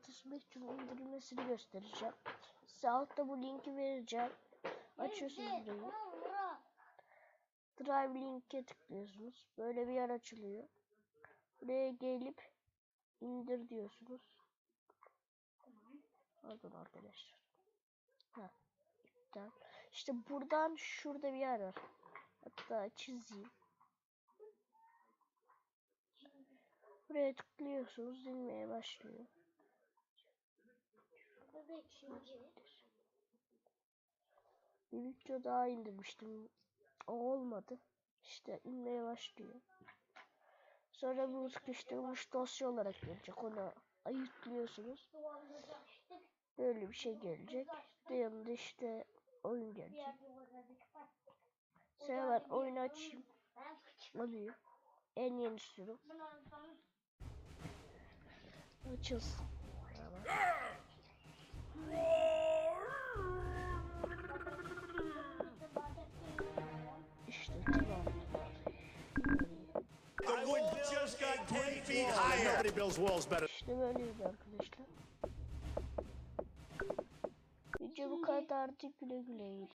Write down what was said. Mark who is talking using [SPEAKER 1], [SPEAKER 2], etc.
[SPEAKER 1] taşımak için indirilmesini göstereceğim. Size altta bu linki vereceğim. Açıyorsunuz burayı. Drive link'e tıklıyorsunuz. Böyle bir yer açılıyor. Buraya gelip indir diyorsunuz. Pardon arkadaşlar. İptal. İşte buradan şurada bir yer var. Hatta çizeyim. Buraya tıklıyorsunuz, inmeye başlıyor. Bir video daha indirmiştim. O olmadı. İşte inmeye başlıyor. Sonra bu sıkıştırılmış dosya olarak gelecek. Onu ayıklıyorsunuz. Böyle bir şey gelecek. Yanında işte oyun gelecek. Sonra ben oyunu açayım. Oluyor. En yeni sürüm. Açılsın. İşte tamam. İşte böyleydi arkadaşlar. Video bu kadar. Güle güle.